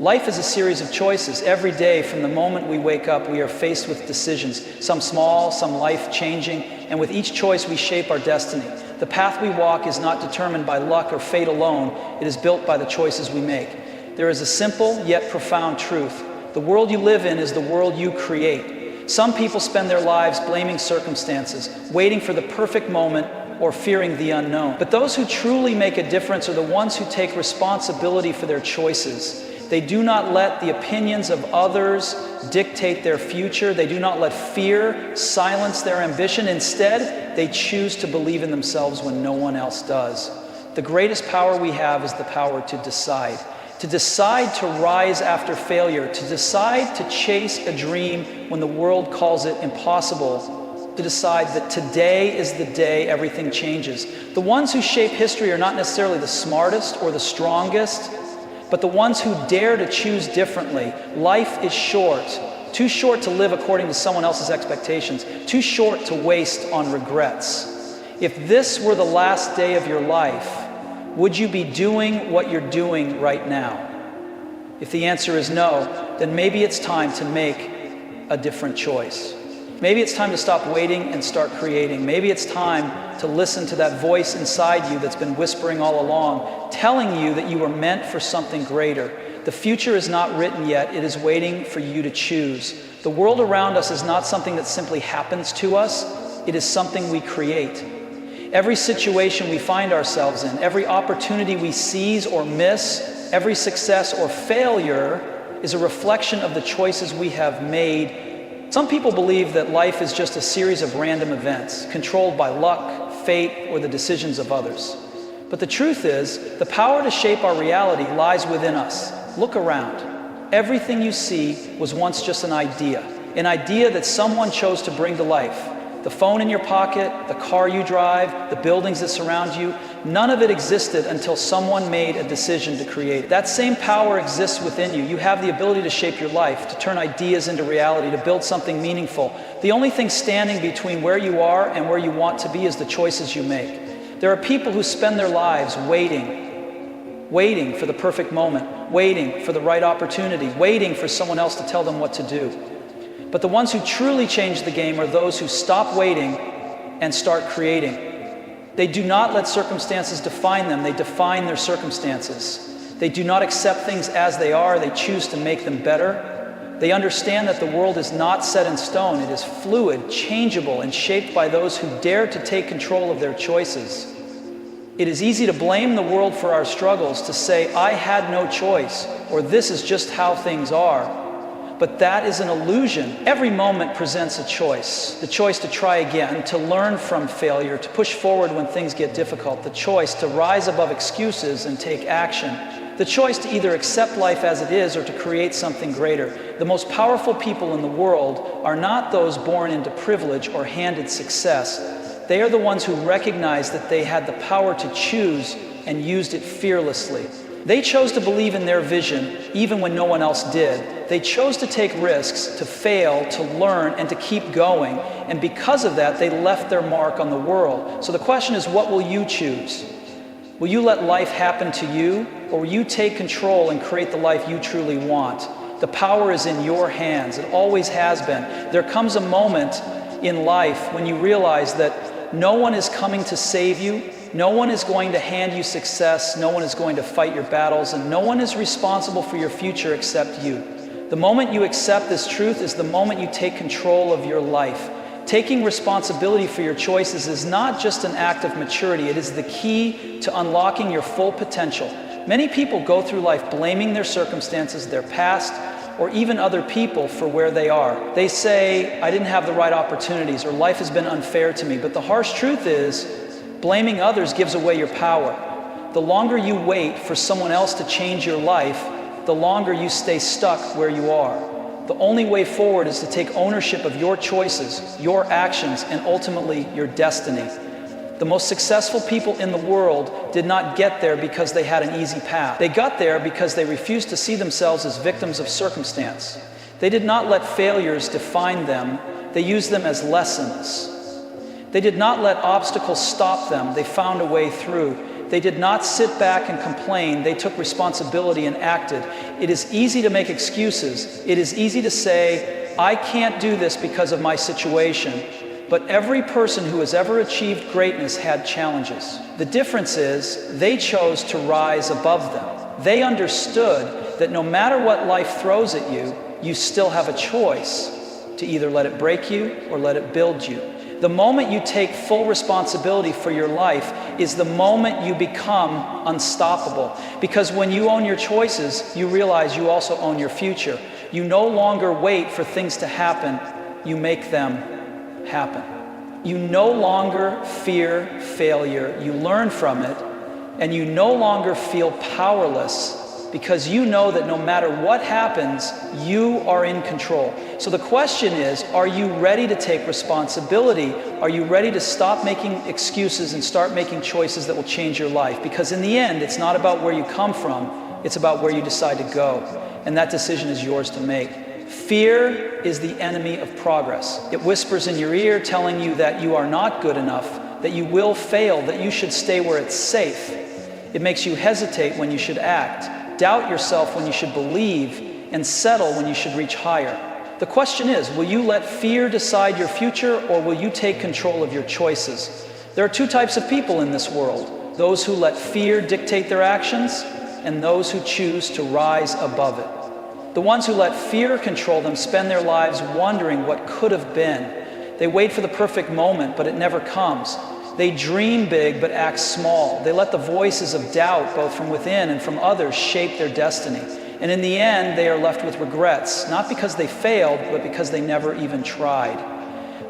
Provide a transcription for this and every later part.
Life is a series of choices. Every day, from the moment we wake up, we are faced with decisions, some small, some life-changing, and with each choice we shape our destiny. The path we walk is not determined by luck or fate alone, it is built by the choices we make. There is a simple yet profound truth. The world you live in is the world you create. Some people spend their lives blaming circumstances, waiting for the perfect moment, or fearing the unknown. But those who truly make a difference are the ones who take responsibility for their choices. They do not let the opinions of others dictate their future. They do not let fear silence their ambition. Instead, they choose to believe in themselves when no one else does. The greatest power we have is the power to decide. To decide to rise after failure. To decide to chase a dream when the world calls it impossible. To decide that today is the day everything changes. The ones who shape history are not necessarily the smartest or the strongest, but the ones who dare to choose differently. Life is short, too short to live according to someone else's expectations, too short to waste on regrets. If this were the last day of your life, would you be doing what you're doing right now? If the answer is no, then maybe it's time to make a different choice. Maybe it's time to stop waiting and start creating. Maybe it's time to listen to that voice inside you that's been whispering all along, telling you that you were meant for something greater. The future is not written yet. It is waiting for you to choose. The world around us is not something that simply happens to us. It is something we create. Every situation we find ourselves in, every opportunity we seize or miss, every success or failure is a reflection of the choices we have made. Some people believe that life is just a series of random events, controlled by luck, fate, or the decisions of others. But the truth is, the power to shape our reality lies within us. Look around. Everything you see was once just an idea that someone chose to bring to life. The phone in your pocket, the car you drive, the buildings that surround you, none of it existed until someone made a decision to create it. That same power exists within you. You have the ability to shape your life, to turn ideas into reality, to build something meaningful. The only thing standing between where you are and where you want to be is the choices you make. There are people who spend their lives waiting for the perfect moment, waiting for the right opportunity, waiting for someone else to tell them what to do. But the ones who truly change the game are those who stop waiting and start creating. They do not let circumstances define them. They define their circumstances. They do not accept things as they are. They choose to make them better. They understand that the world is not set in stone. It is fluid, changeable, and shaped by those who dare to take control of their choices. It is easy to blame the world for our struggles, to say, I had no choice, or this is just how things are. But that is an illusion. Every moment presents a choice. The choice to try again, to learn from failure, to push forward when things get difficult. The choice to rise above excuses and take action. The choice to either accept life as it is or to create something greater. The most powerful people in the world are not those born into privilege or handed success. They are the ones who recognize that they had the power to choose and used it fearlessly. They chose to believe in their vision even when no one else did. They chose to take risks, to fail, to learn, and to keep going. And because of that, they left their mark on the world. So the question is, what will you choose? Will you let life happen to you, or will you take control and create the life you truly want? The power is in your hands. It always has been. There comes a moment in life when you realize that no one is coming to save you. No one is going to hand you success, no one is going to fight your battles, and no one is responsible for your future except you. The moment you accept this truth is the moment you take control of your life. Taking responsibility for your choices is not just an act of maturity, it is the key to unlocking your full potential. Many people go through life blaming their circumstances, their past, or even other people for where they are. They say, I didn't have the right opportunities, or life has been unfair to me. But the harsh truth is, blaming others gives away your power. The longer you wait for someone else to change your life, the longer you stay stuck where you are. The only way forward is to take ownership of your choices, your actions, and ultimately your destiny. The most successful people in the world did not get there because they had an easy path. They got there because they refused to see themselves as victims of circumstance. They did not let failures define them. They used them as lessons. They did not let obstacles stop them. They found a way through. They did not sit back and complain. They took responsibility and acted. It is easy to make excuses. It is easy to say, I can't do this because of my situation. But every person who has ever achieved greatness had challenges. The difference is they chose to rise above them. They understood that no matter what life throws at you, you still have a choice to either let it break you or let it build you. The moment you take full responsibility for your life is the moment you become unstoppable. Because when you own your choices, you realize you also own your future. You no longer wait for things to happen, you make them happen. You no longer fear failure, you learn from it, and you no longer feel powerless because you know that no matter what happens, you are in control. So the question is, are you ready to take responsibility? Are you ready to stop making excuses and start making choices that will change your life? Because in the end, it's not about where you come from, it's about where you decide to go. And that decision is yours to make. Fear is the enemy of progress. It whispers in your ear telling you that you are not good enough, that you will fail, that you should stay where it's safe. It makes you hesitate when you should act, doubt yourself when you should believe, and settle when you should reach higher. The question is, will you let fear decide your future, or will you take control of your choices? There are two types of people in this world: those who let fear dictate their actions, and those who choose to rise above it. The ones who let fear control them spend their lives wondering what could have been. They wait for the perfect moment, but it never comes. They dream big, but act small. They let the voices of doubt, both from within and from others, shape their destiny. And in the end, they are left with regrets, not because they failed, but because they never even tried.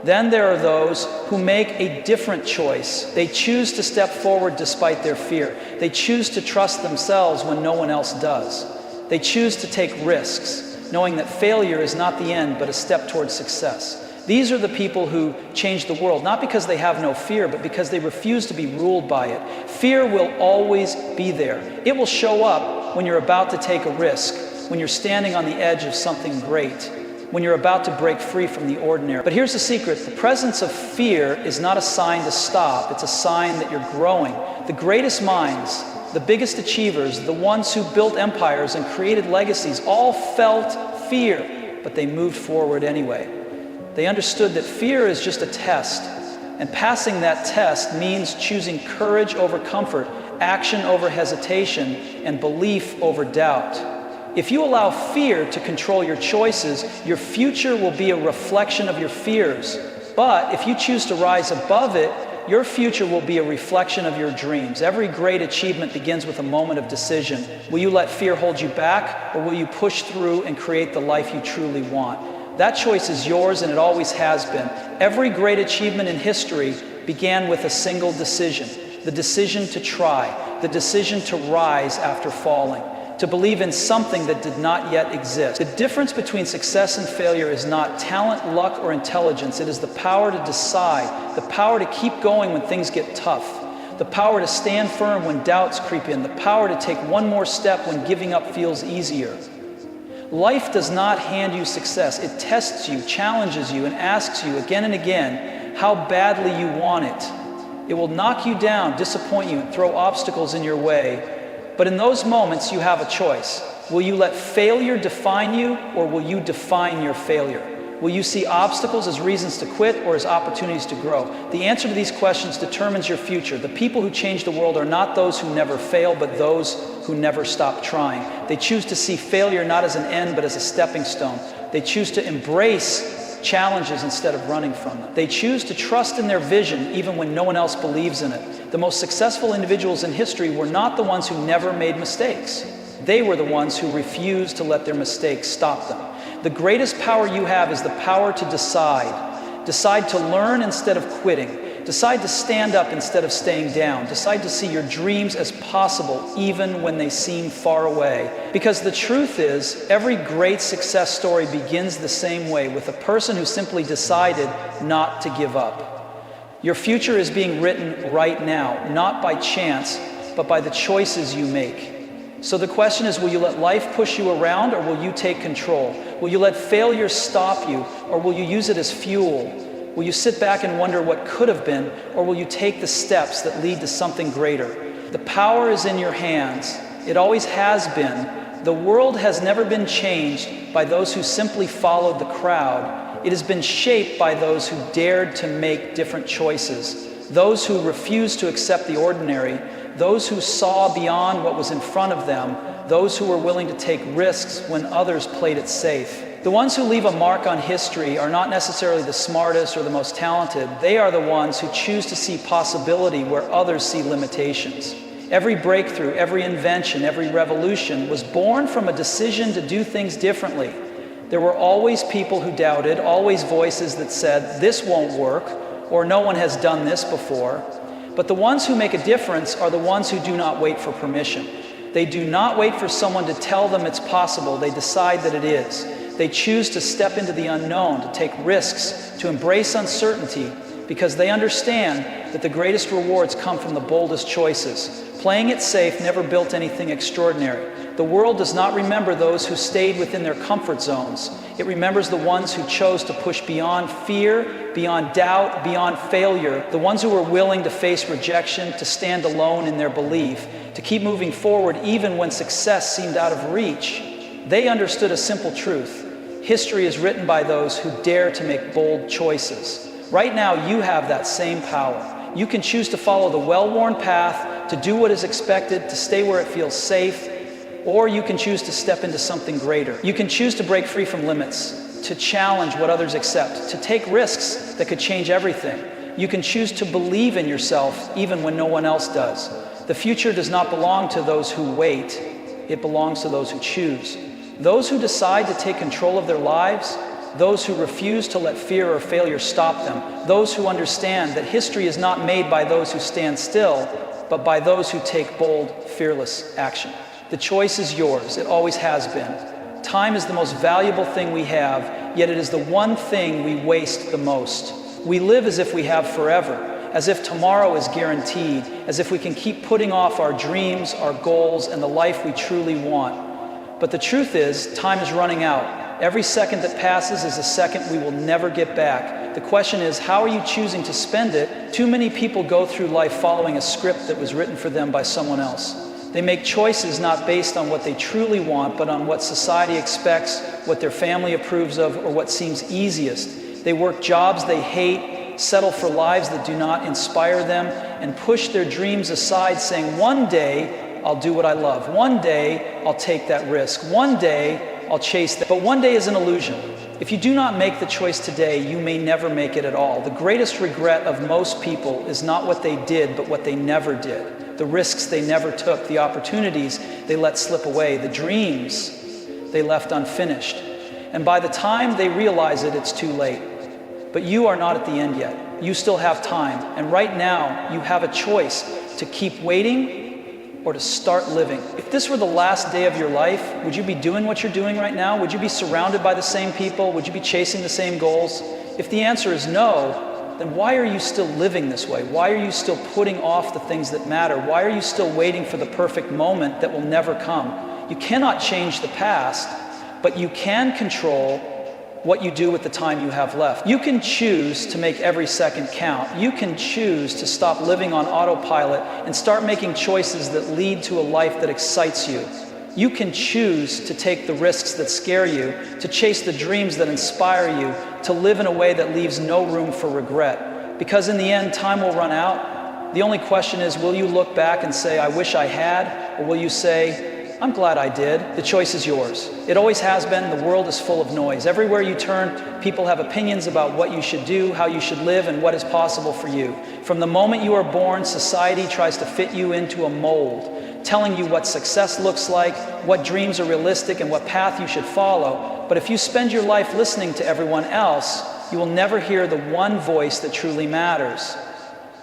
Then there are those who make a different choice. They choose to step forward despite their fear. They choose to trust themselves when no one else does. They choose to take risks, knowing that failure is not the end, but a step towards success. These are the people who change the world, not because they have no fear, but because they refuse to be ruled by it. Fear will always be there. It will show up when you're about to take a risk, when you're standing on the edge of something great, when you're about to break free from the ordinary. But here's the secret: the presence of fear is not a sign to stop, it's a sign that you're growing. The greatest minds, the biggest achievers, the ones who built empires and created legacies, all felt fear, but they moved forward anyway. They understood that fear is just a test, and passing that test means choosing courage over comfort, action over hesitation, and belief over doubt. If you allow fear to control your choices, your future will be a reflection of your fears. But if you choose to rise above it, your future will be a reflection of your dreams. Every great achievement begins with a moment of decision. Will you let fear hold you back, or will you push through and create the life you truly want? That choice is yours, and it always has been. Every great achievement in history began with a single decision: the decision to try, the decision to rise after falling, to believe in something that did not yet exist. The difference between success and failure is not talent, luck, or intelligence. It is the power to decide, the power to keep going when things get tough, the power to stand firm when doubts creep in, the power to take one more step when giving up feels easier. Life does not hand you success. It tests you, challenges you, and asks you again and again how badly you want it. It will knock you down, disappoint you, and throw obstacles in your way. But in those moments, you have a choice. Will you let failure define you, or will you define your failure? Will you see obstacles as reasons to quit or as opportunities to grow? The answer to these questions determines your future. The people who change the world are not those who never fail, but those who never stop trying. They choose to see failure not as an end, but as a stepping stone. They choose to embrace challenges instead of running from them. They choose to trust in their vision even when no one else believes in it. The most successful individuals in history were not the ones who never made mistakes. They were the ones who refused to let their mistakes stop them. The greatest power you have is the power to decide. Decide to learn instead of quitting. Decide to stand up instead of staying down. Decide to see your dreams as possible even when they seem far away. Because the truth is, every great success story begins the same way, with a person who simply decided not to give up. Your future is being written right now, not by chance, but by the choices you make. So the question is, will you let life push you around, or will you take control? Will you let failure stop you, or will you use it as fuel? Will you sit back and wonder what could have been, or will you take the steps that lead to something greater? The power is in your hands. It always has been. The world has never been changed by those who simply followed the crowd. It has been shaped by those who dared to make different choices, those who refused to accept the ordinary, those who saw beyond what was in front of them, those who were willing to take risks when others played it safe. The ones who leave a mark on history are not necessarily the smartest or the most talented. They are the ones who choose to see possibility where others see limitations. Every breakthrough, every invention, every revolution was born from a decision to do things differently. There were always people who doubted, always voices that said, "This won't work," or "No one has done this before." But the ones who make a difference are the ones who do not wait for permission. They do not wait for someone to tell them it's possible. They decide that it is. They choose to step into the unknown, to take risks, to embrace uncertainty, because they understand that the greatest rewards come from the boldest choices. Playing it safe never built anything extraordinary. The world does not remember those who stayed within their comfort zones. It remembers the ones who chose to push beyond fear, beyond doubt, beyond failure, the ones who were willing to face rejection, to stand alone in their belief, to keep moving forward even when success seemed out of reach. They understood a simple truth. History is written by those who dare to make bold choices. Right now, you have that same power. You can choose to follow the well-worn path, to do what is expected, to stay where it feels safe, or you can choose to step into something greater. You can choose to break free from limits, to challenge what others accept, to take risks that could change everything. You can choose to believe in yourself even when no one else does. The future does not belong to those who wait. It belongs to those who choose. Those who decide to take control of their lives, those who refuse to let fear or failure stop them, those who understand that history is not made by those who stand still, but by those who take bold, fearless action. The choice is yours. It always has been. Time is the most valuable thing we have, yet it is the one thing we waste the most. We live as if we have forever, as if tomorrow is guaranteed, as if we can keep putting off our dreams, our goals, and the life we truly want. But the truth is, time is running out. Every second that passes is a second we will never get back. The question is, how are you choosing to spend it? Too many people go through life following a script that was written for them by someone else. They make choices not based on what they truly want, but on what society expects, what their family approves of, or what seems easiest. They work jobs they hate, settle for lives that do not inspire them, and push their dreams aside, saying, "One day, I'll do what I love. One day, I'll take that risk. One day, I'll chase that." But one day is an illusion. If you do not make the choice today, you may never make it at all. The greatest regret of most people is not what they did, but what they never did. The risks they never took, the opportunities they let slip away, the dreams they left unfinished. And by the time they realize it, it's too late. But you are not at the end yet. You still have time. And right now, you have a choice to keep waiting or to start living. If this were the last day of your life, would you be doing what you're doing right now? Would you be surrounded by the same people? Would you be chasing the same goals? If the answer is no, then why are you still living this way? Why are you still putting off the things that matter? Why are you still waiting for the perfect moment that will never come? You cannot change the past, but you can control what you do with the time you have left. You can choose to make every second count. You can choose to stop living on autopilot and start making choices that lead to a life that excites you. You can choose to take the risks that scare you, to chase the dreams that inspire you, to live in a way that leaves no room for regret. Because in the end, time will run out. The only question is, will you look back and say, "I wish I had," or will you say, "I'm glad I did"? The choice is yours. It always has been. The world is full of noise. Everywhere you turn, people have opinions about what you should do, how you should live, and what is possible for you. From the moment you are born, society tries to fit you into a mold, telling you what success looks like, what dreams are realistic, and what path you should follow. But if you spend your life listening to everyone else, you will never hear the one voice that truly matters,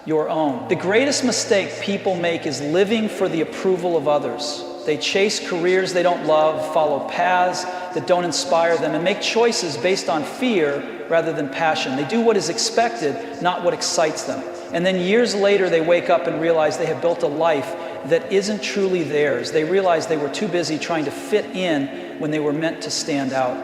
your own. The greatest mistake people make is living for the approval of others. They chase careers they don't love, follow paths that don't inspire them, and make choices based on fear rather than passion. They do what is expected, not what excites them. And then years later, they wake up and realize they have built a life that isn't truly theirs. They realize they were too busy trying to fit in when they were meant to stand out.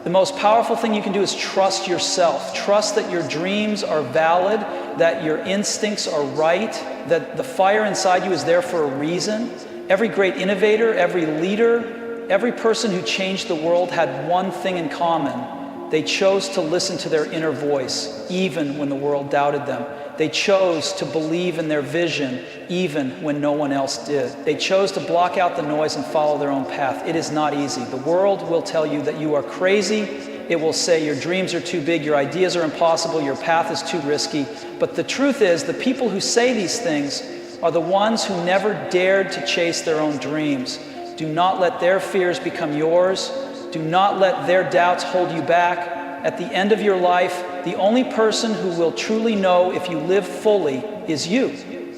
The most powerful thing you can do is trust yourself. Trust that your dreams are valid, that your instincts are right, that the fire inside you is there for a reason? Every great innovator, every leader, every person who changed the world had one thing in common. They chose to listen to their inner voice, even when the world doubted them. They chose to believe in their vision, even when no one else did. They chose to block out the noise and follow their own path. It is not easy. The world will tell you that you are crazy. It will say your dreams are too big, your ideas are impossible, your path is too risky. But the truth is, the people who say these things are the ones who never dared to chase their own dreams. Do not let their fears become yours. Do not let their doubts hold you back. At the end of your life, the only person who will truly know if you live fully is you.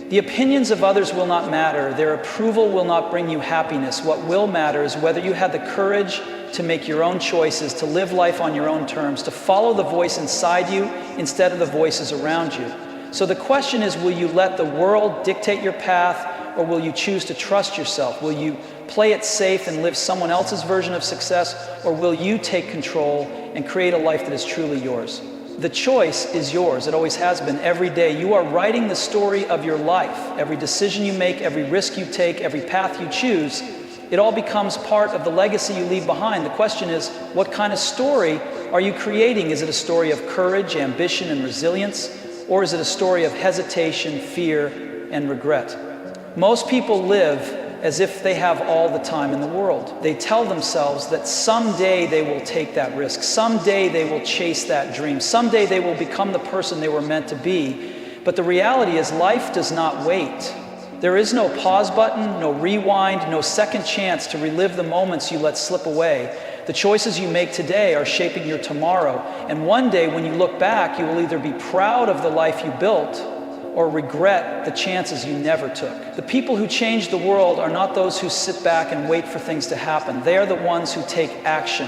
The opinions of others will not matter. Their approval will not bring you happiness. What will matter is whether you had the courage to make your own choices, to live life on your own terms, to follow the voice inside you instead of the voices around you. So the question is, will you let the world dictate your path, or will you choose to trust yourself? Will you play it safe and live someone else's version of success, or will you take control and create a life that is truly yours? The choice is yours. It always has been. Every day you are writing the story of your life. Every decision you make, every risk you take, every path you choose, it all becomes part of the legacy you leave behind. The question is, what kind of story are you creating? Is it a story of courage, ambition, and resilience? Or is it a story of hesitation, fear, and regret? Most people live as if they have all the time in the world. They tell themselves that someday they will take that risk. Someday they will chase that dream. Someday they will become the person they were meant to be. But the reality is, life does not wait. There is no pause button, no rewind, no second chance to relive the moments you let slip away. The choices you make today are shaping your tomorrow. And one day when you look back, you will either be proud of the life you built or regret the chances you never took. The people who change the world are not those who sit back and wait for things to happen. They are the ones who take action.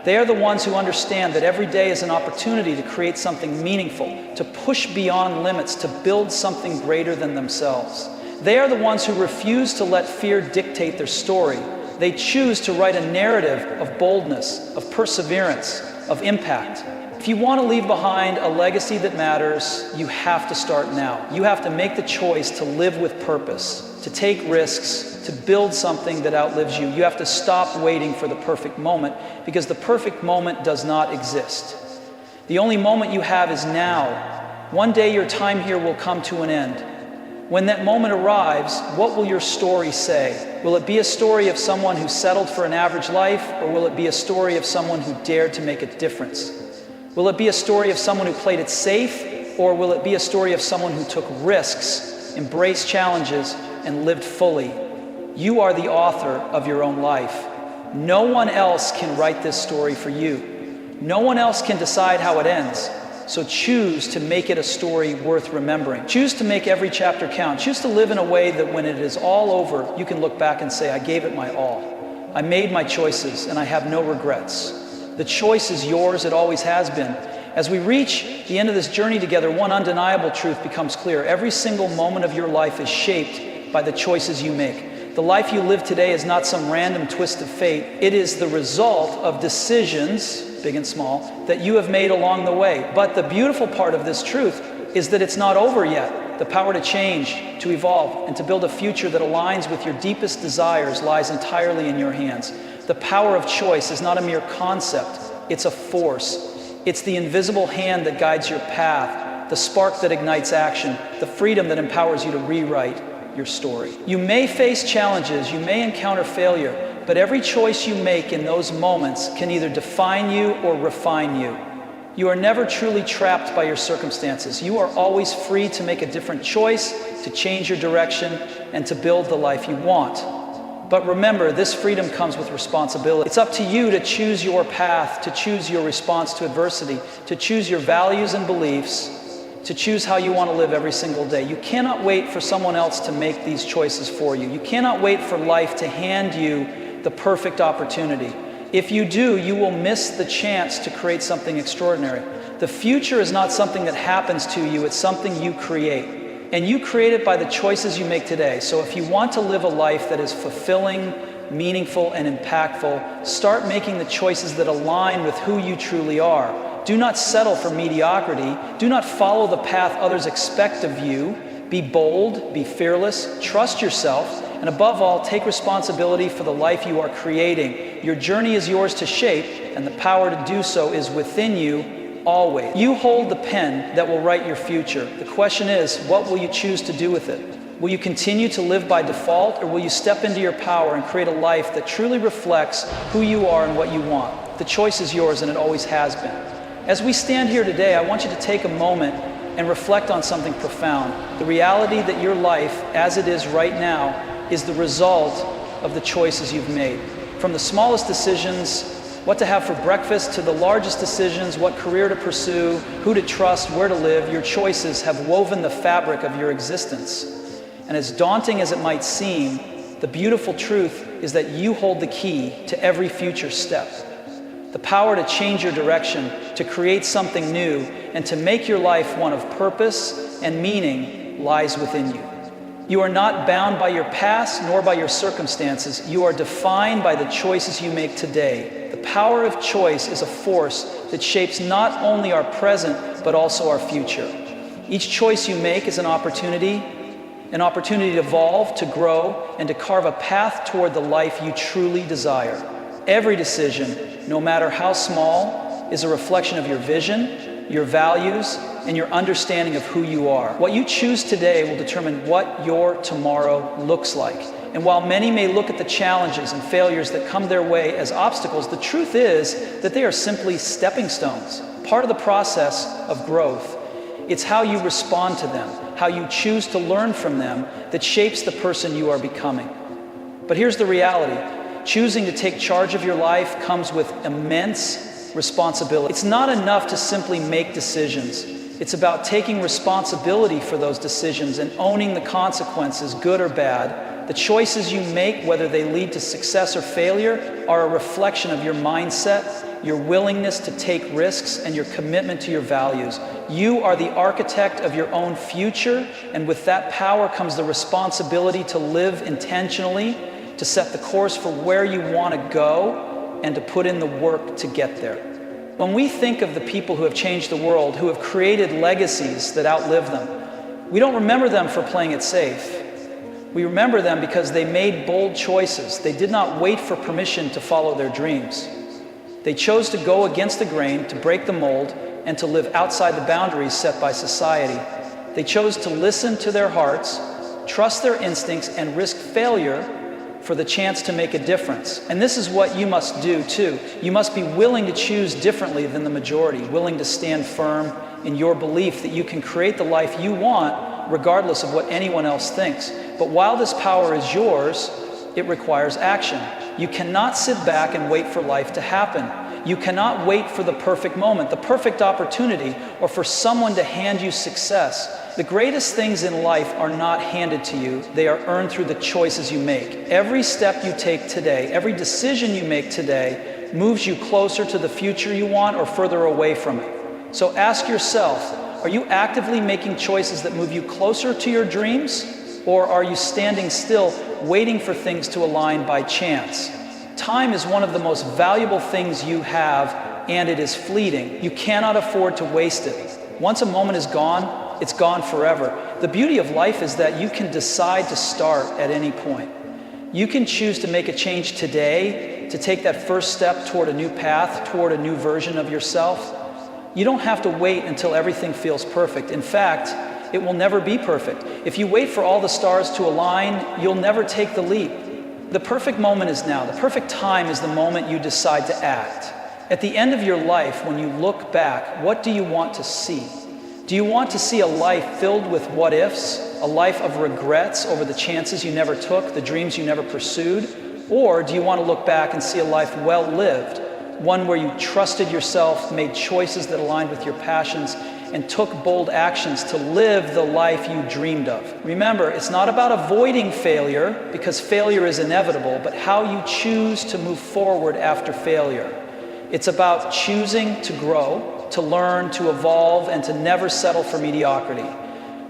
They are the ones who understand that every day is an opportunity to create something meaningful, to push beyond limits, to build something greater than themselves. They are the ones who refuse to let fear dictate their story. They choose to write a narrative of boldness, of perseverance, of impact. If you want to leave behind a legacy that matters, you have to start now. You have to make the choice to live with purpose, to take risks, to build something that outlives you. You have to stop waiting for the perfect moment, because the perfect moment does not exist. The only moment you have is now. One day your time here will come to an end. When that moment arrives, what will your story say? Will it be a story of someone who settled for an average life, or will it be a story of someone who dared to make a difference? Will it be a story of someone who played it safe, or will it be a story of someone who took risks, embraced challenges, and lived fully? You are the author of your own life. No one else can write this story for you. No one else can decide how it ends. So choose to make it a story worth remembering. Choose to make every chapter count. Choose to live in a way that when it is all over, you can look back and say, I gave it my all. I made my choices and I have no regrets. The choice is yours. It always has been. As we reach the end of this journey together, one undeniable truth becomes clear. Every single moment of your life is shaped by the choices you make. The life you live today is not some random twist of fate. It is the result of decisions, big and small, that you have made along the way. But the beautiful part of this truth is that it's not over yet. The power to change, to evolve, and to build a future that aligns with your deepest desires lies entirely in your hands. The power of choice is not a mere concept, it's a force. It's the invisible hand that guides your path, the spark that ignites action, the freedom that empowers you to rewrite your story. You may face challenges, you may encounter failure, but every choice you make in those moments can either define you or refine you. You are never truly trapped by your circumstances. You are always free to make a different choice, to change your direction, and to build the life you want. But remember, this freedom comes with responsibility. It's up to you to choose your path, to choose your response to adversity, to choose your values and beliefs, to choose how you want to live every single day. You cannot wait for someone else to make these choices for you. You cannot wait for life to hand you the perfect opportunity. If you do, you will miss the chance to create something extraordinary. The future is not something that happens to you, it's something you create. And you create it by the choices you make today. So if you want to live a life that is fulfilling, meaningful, and impactful, start making the choices that align with who you truly are. Do not settle for mediocrity. Do not follow the path others expect of you. Be bold, be fearless, trust yourself, and above all, take responsibility for the life you are creating. Your journey is yours to shape, and the power to do so is within you always. You hold the pen that will write your future. The question is, what will you choose to do with it? Will you continue to live by default, or will you step into your power and create a life that truly reflects who you are and what you want? The choice is yours, and it always has been. As we stand here today, I want you to take a moment and reflect on something profound. The reality that your life, as it is right now, is the result of the choices you've made. From the smallest decisions, what to have for breakfast, to the largest decisions, what career to pursue, who to trust, where to live, your choices have woven the fabric of your existence. And as daunting as it might seem, the beautiful truth is that you hold the key to every future step. The power to change your direction, to create something new, and to make your life one of purpose and meaning lies within you. You are not bound by your past nor by your circumstances. You are defined by the choices you make today. The power of choice is a force that shapes not only our present, but also our future. Each choice you make is an opportunity to evolve, to grow, and to carve a path toward the life you truly desire. Every decision, no matter how small, is a reflection of your vision, your values, and your understanding of who you are. What you choose today will determine what your tomorrow looks like. And while many may look at the challenges and failures that come their way as obstacles, the truth is that they are simply stepping stones, part of the process of growth. It's how you respond to them, how you choose to learn from them, that shapes the person you are becoming. But here's the reality. Choosing to take charge of your life comes with immense responsibility. It's not enough to simply make decisions. It's about taking responsibility for those decisions and owning the consequences, good or bad. The choices you make, whether they lead to success or failure, are a reflection of your mindset, your willingness to take risks, and your commitment to your values. You are the architect of your own future, and with that power comes the responsibility to live intentionally, to set the course for where you want to go, and to put in the work to get there. When we think of the people who have changed the world, who have created legacies that outlive them, we don't remember them for playing it safe. We remember them because they made bold choices. They did not wait for permission to follow their dreams. They chose to go against the grain, to break the mold, and to live outside the boundaries set by society. They chose to listen to their hearts, trust their instincts, and risk failure for the chance to make a difference. And this is what you must do too. You must be willing to choose differently than the majority, willing to stand firm in your belief that you can create the life you want regardless of what anyone else thinks. But while this power is yours, it requires action. You cannot sit back and wait for life to happen. You cannot wait for the perfect moment, the perfect opportunity, or for someone to hand you success. The greatest things in life are not handed to you. They are earned through the choices you make. Every step you take today, every decision you make today, moves you closer to the future you want or further away from it. So ask yourself, are you actively making choices that move you closer to your dreams? Or are you standing still, waiting for things to align by chance? Time is one of the most valuable things you have, and it is fleeting. You cannot afford to waste it. Once a moment is gone, it's gone forever. The beauty of life is that you can decide to start at any point. You can choose to make a change today, to take that first step toward a new path, toward a new version of yourself. You don't have to wait until everything feels perfect. In fact, it will never be perfect. If you wait for all the stars to align, you'll never take the leap. The perfect moment is now. The perfect time is the moment you decide to act. At the end of your life, when you look back, what do you want to see? Do you want to see a life filled with what-ifs, a life of regrets over the chances you never took, the dreams you never pursued? Or do you want to look back and see a life well-lived, one where you trusted yourself, made choices that aligned with your passions, and took bold actions to live the life you dreamed of? Remember, it's not about avoiding failure, because failure is inevitable, but how you choose to move forward after failure. It's about choosing to grow, to learn, to evolve, and to never settle for mediocrity.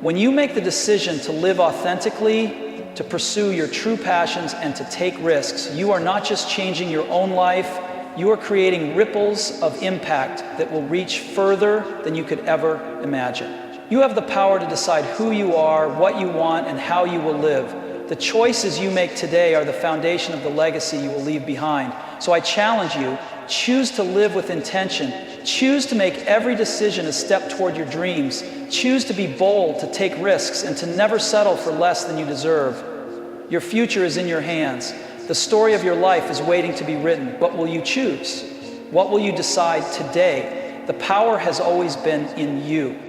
When you make the decision to live authentically, to pursue your true passions, and to take risks, you are not just changing your own life, you are creating ripples of impact that will reach further than you could ever imagine. You have the power to decide who you are, what you want, and how you will live. The choices you make today are the foundation of the legacy you will leave behind. So I challenge you, choose to live with intention. Choose to make every decision a step toward your dreams. Choose to be bold, to take risks, and to never settle for less than you deserve. Your future is in your hands. The story of your life is waiting to be written. What will you choose? What will you decide today? The power has always been in you.